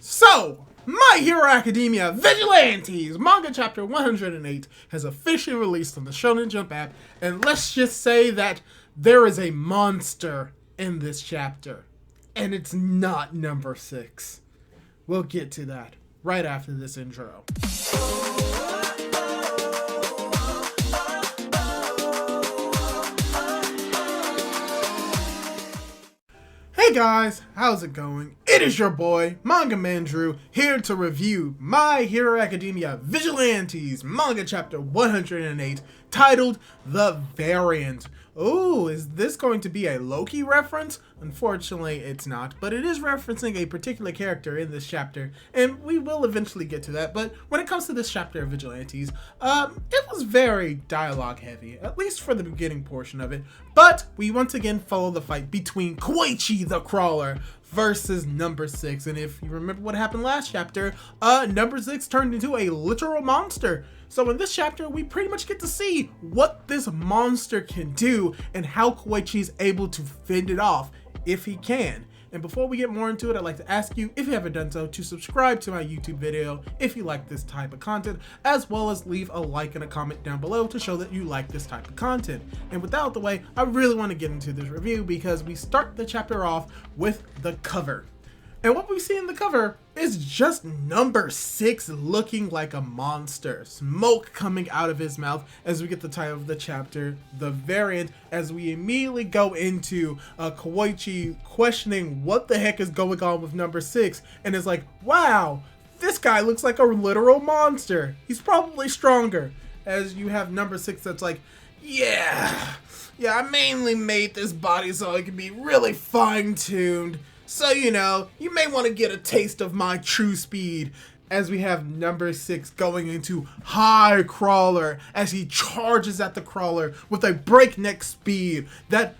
So, My Hero Academia Vigilantes Manga Chapter 108 has officially released on the Shonen Jump app, and let's just say that there is a monster in this chapter, and it's not number 6. We'll get to that right after this intro. Hey guys, how's it going? It is your boy, Manga Man Drew, here to review My Hero Academia Vigilantes Manga Chapter 108, titled The Variant. Ooh, is this going to be a Loki reference? Unfortunately, it's not, but it is referencing a particular character in this chapter, and we will eventually get to that. But when it comes to this chapter of Vigilantes, it was very dialogue heavy, at least for the beginning portion of it. But we once again follow the fight between Koichi the Crawler versus number 6. And if you remember what happened last chapter, number 6 turned into a literal monster. So in this chapter, we pretty much get to see what this monster can do and how Koichi is able to fend it off, if he can. And before we get more into it, I'd like to ask you, if you haven't done so, to subscribe to my YouTube video if you like this type of content, as well as leave a like and a comment down below to show that you like this type of content. And with that out of the way, I really want to get into this review because we start the chapter off with the cover. And what we see in the cover is just number 6 looking like a monster. Smoke coming out of his mouth as we get the title of the chapter, The Variant, as we immediately go into Koichi questioning what the heck is going on with number 6, and is like, wow, this guy looks like a literal monster. He's probably stronger. As you have number 6 that's like, yeah, I mainly made this body so it can be really fine-tuned. So, you know, you may want to get a taste of my true speed. As we have number 6 going into High Crawler as he charges at the crawler with a breakneck speed that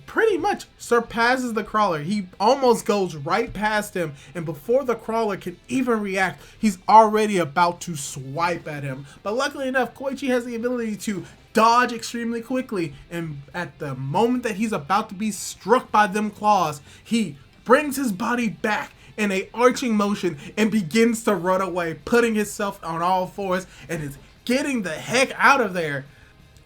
pretty much surpasses the crawler. He almost goes right past him, and before the crawler can even react, he's already about to swipe at him. But luckily enough, Koichi has the ability to dodge extremely quickly, and at the moment that he's about to be struck by them claws, he brings his body back in a arching motion and begins to run away, putting himself on all fours and is getting the heck out of there.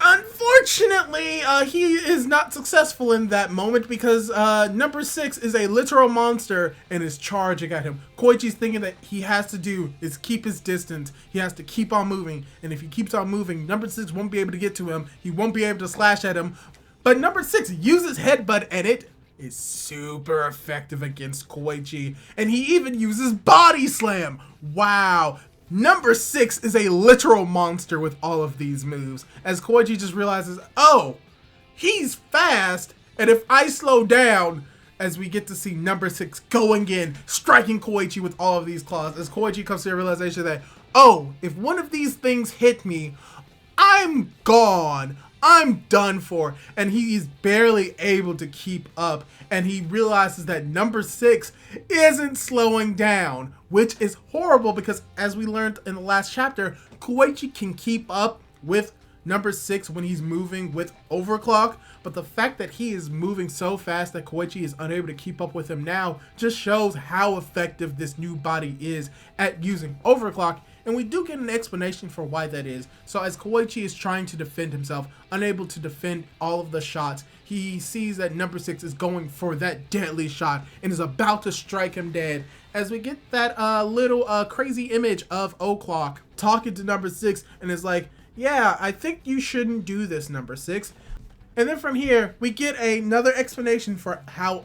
Unfortunately, he is not successful in that moment because number 6 is a literal monster and is charging at him. Koichi's thinking that he has to do is keep his distance. He has to keep on moving, and if he keeps on moving, number 6 won't be able to get to him. He won't be able to slash at him. But number 6 uses headbutt, and it is super effective against Koichi, and he even uses body slam. Wow, number 6 is a literal monster with all of these moves, as Koichi just realizes, oh, he's fast, and if I slow down, as we get to see number 6 going in, striking Koichi with all of these claws, as Koichi comes to the realization that, oh, if one of these things hit me, I'm gone. I'm done for, and he is barely able to keep up, and he realizes that number 6 isn't slowing down, which is horrible because, as we learned in the last chapter, Koichi can keep up with number 6 when he's moving with overclock, but the fact that he is moving so fast that Koichi is unable to keep up with him now just shows how effective this new body is at using overclock. And we do get an explanation for why that is. So as Koichi is trying to defend himself, unable to defend all of the shots, he sees that number 6 is going for that deadly shot and is about to strike him dead. As we get that little crazy image of O'Clock talking to number 6 and is like, yeah, I think you shouldn't do this, number 6. And then from here, we get another explanation for how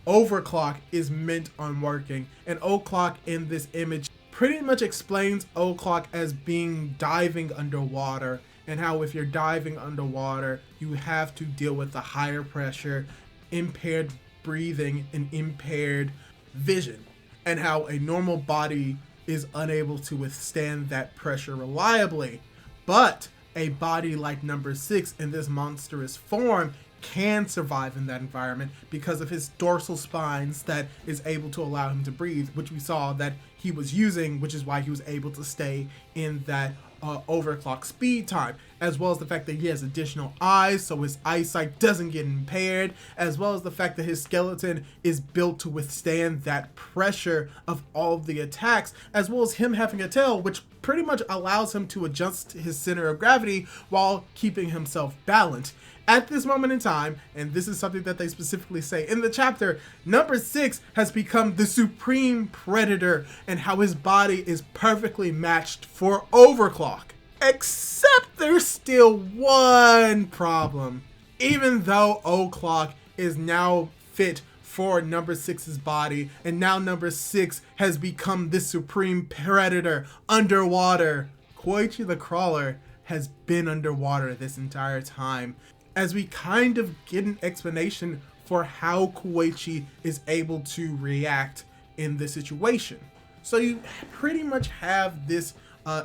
overclock is meant on working. And O'Clock in this image pretty much explains O'Clock as being diving underwater, and how if you're diving underwater, you have to deal with the higher pressure, impaired breathing, and impaired vision, and how a normal body is unable to withstand that pressure reliably. But a body like number 6 in this monstrous form can survive in that environment because of his dorsal spines that is able to allow him to breathe, which we saw that he was using, which is why he was able to stay in that overclock speed time, as well as the fact that he has additional eyes so his eyesight doesn't get impaired, as well as the fact that his skeleton is built to withstand that pressure of all of the attacks, as well as him having a tail which pretty much allows him to adjust his center of gravity while keeping himself balanced. At this moment in time, and this is something that they specifically say in the chapter, number 6 has become the supreme predator, and how his body is perfectly matched for overclock. Except there's still one problem. Even though overclock is now fit for number 6's body, and now number 6 has become this supreme predator underwater, Koichi the Crawler has been underwater this entire time, as we kind of get an explanation for how Koichi is able to react in this situation. So you pretty much have this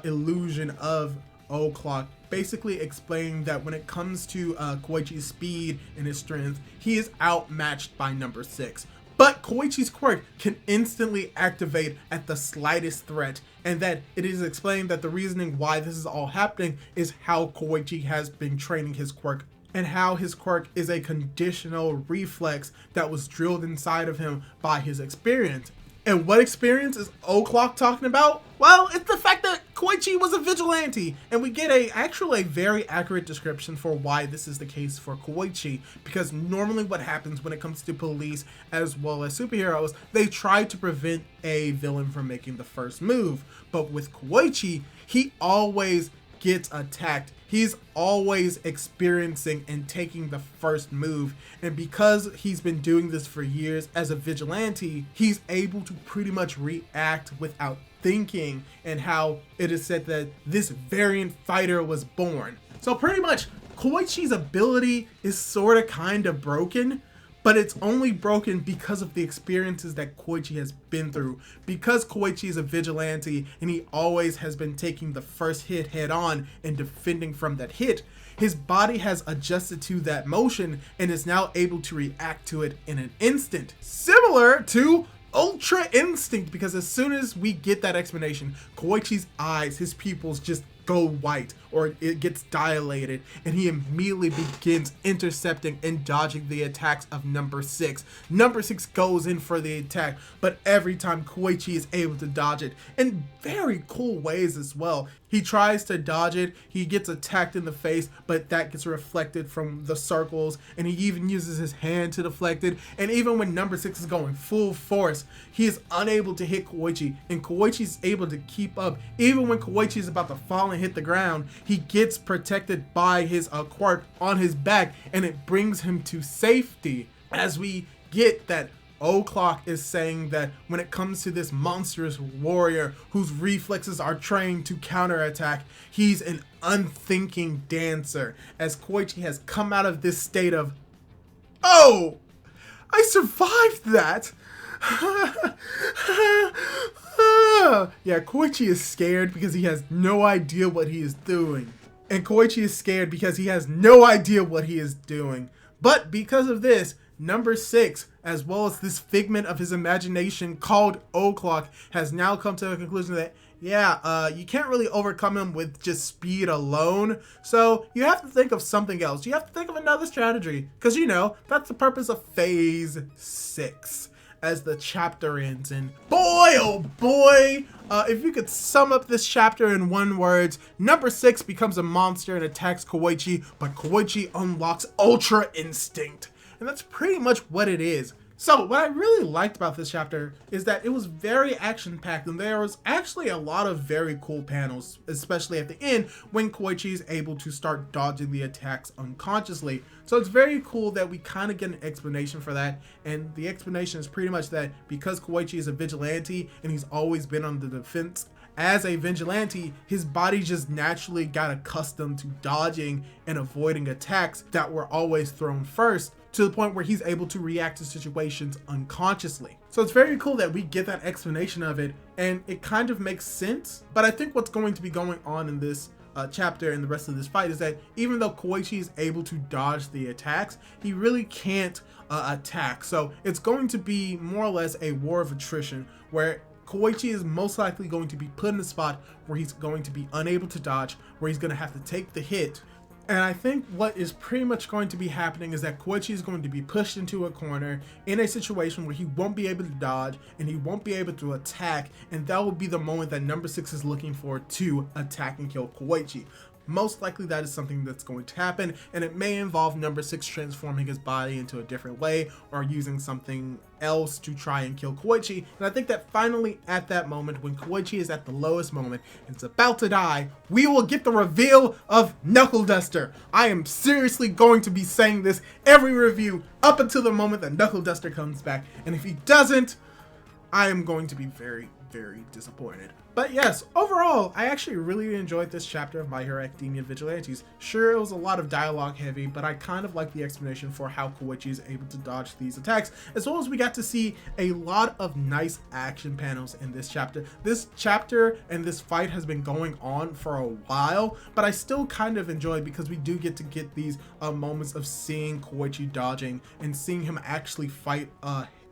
illusion of overclock basically explaining that when it comes to Koichi's speed and his strength, he is outmatched by number 6. But Koichi's quirk can instantly activate at the slightest threat, and that it is explained that the reasoning why this is all happening is how Koichi has been training his quirk, and how his quirk is a conditional reflex that was drilled inside of him by his experience. And what experience is overclock talking about? Well, it's the fact that Koichi was a vigilante, and we get actually a very accurate description for why this is the case for Koichi, because normally what happens when it comes to police as well as superheroes, they try to prevent a villain from making the first move, but with Koichi, he always gets attacked. He's always experiencing and taking the first move, and because he's been doing this for years as a vigilante, he's able to pretty much react without thinking, and how it is said that this variant fighter was born. So pretty much Koichi's ability is sort of kind of broken, but it's only broken because of the experiences that Koichi has been through. Because Koichi is a vigilante and he always has been taking the first hit head on and defending from that hit, his body has adjusted to that motion and is now able to react to it in an instant. Similar to Ultra Instinct, because as soon as we get that explanation, Koichi's eyes, his pupils just go white, or it gets dilated, and he immediately begins intercepting and dodging the attacks of number 6. Number 6 goes in for the attack, but every time Koichi is able to dodge it in very cool ways as well. He tries to dodge it, he gets attacked in the face, but that gets reflected from the circles, and he even uses his hand to deflect it. And even when number 6 is going full force, he is unable to hit Koichi, and Koichi is able to keep up. Even when Koichi is about to fall and hit the ground, he gets protected by his quirk on his back, and it brings him to safety. As we get that overclock is saying that when it comes to this monstrous warrior whose reflexes are trained to counterattack, he's an unthinking dancer, as Koichi has come out of this state of, oh, I survived that. Yeah, Koichi is scared because he has no idea what he is doing. And Koichi is scared because he has no idea what he is doing. But because of this, number 6, as well as this figment of his imagination called overclock, has now come to the conclusion that, yeah, you can't really overcome him with just speed alone. So you have to think of something else. You have to think of another strategy. Because, you know, that's the purpose of phase 6. As the chapter ends, and boy, oh boy, if you could sum up this chapter in one word, number 6 becomes a monster and attacks Koichi, but Koichi unlocks Ultra Instinct. And that's pretty much what it is. So what I really liked about this chapter is that it was very action-packed, and there was actually a lot of very cool panels, especially at the end when Koichi is able to start dodging the attacks unconsciously. So it's very cool that we kind of get an explanation for that, and the explanation is pretty much that because Koichi is a vigilante and he's always been on the defense as a vigilante, his body just naturally got accustomed to dodging and avoiding attacks that were always thrown first, to the point where he's able to react to situations unconsciously. So it's very cool that we get that explanation of it, and it kind of makes sense. But I think what's going to be going on in this chapter and the rest of this fight is that even though Koichi is able to dodge the attacks, he really can't attack. So it's going to be more or less a war of attrition, where Koichi is most likely going to be put in a spot where he's going to be unable to dodge, where he's going to have to take the hit. And I think what is pretty much going to be happening is that Koichi is going to be pushed into a corner in a situation where he won't be able to dodge and he won't be able to attack, and that will be the moment that number 6 is looking for to attack and kill Koichi. Most likely that is something that's going to happen, and it may involve number 6 transforming his body into a different way or using something else to try and kill Koichi. And I think that finally at that moment, when Koichi is at the lowest moment and it's about to die, we will get the reveal of Knuckle Duster. I am seriously going to be saying this every review up until the moment that Knuckle Duster comes back, and if he doesn't, I am going to be very, very disappointed. But yes, overall, I actually really enjoyed this chapter of My Hero Academia Vigilantes. Sure, it was a lot of dialogue heavy, but I kind of like the explanation for how Koichi is able to dodge these attacks, as well as we got to see a lot of nice action panels in this chapter. This chapter and this fight has been going on for a while, but I still kind of enjoy it because we do get to get these moments of seeing Koichi dodging and seeing him actually fight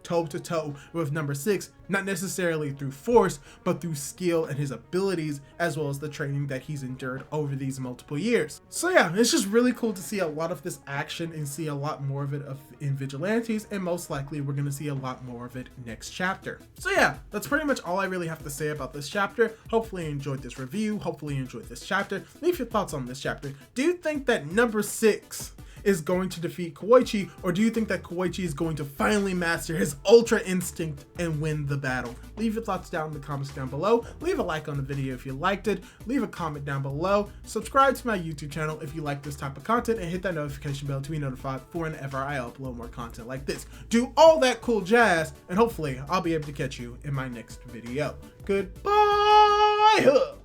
toe-to-toe with number 6, not necessarily through force, but through skill and his abilities, as well as the training that he's endured over these multiple years. So yeah, it's just really cool to see a lot of this action and see a lot more of it in Vigilantes, and most likely we're going to see a lot more of it next chapter. So yeah, that's pretty much all I really have to say about this chapter. Hopefully you enjoyed this review, hopefully you enjoyed this chapter. Leave your thoughts on this chapter. Do you think that number 6 is going to defeat Koichi, or do you think that Koichi is going to finally master his ultra instinct and win the battle? Leave your thoughts down in the comments down below. Leave a like on the video if you liked it. Leave a comment down below. Subscribe to my YouTube channel if you like this type of content, and hit that notification bell to be notified for whenever I upload more content like this. Do all that cool jazz, and hopefully I'll be able to catch you in my next video. Goodbye!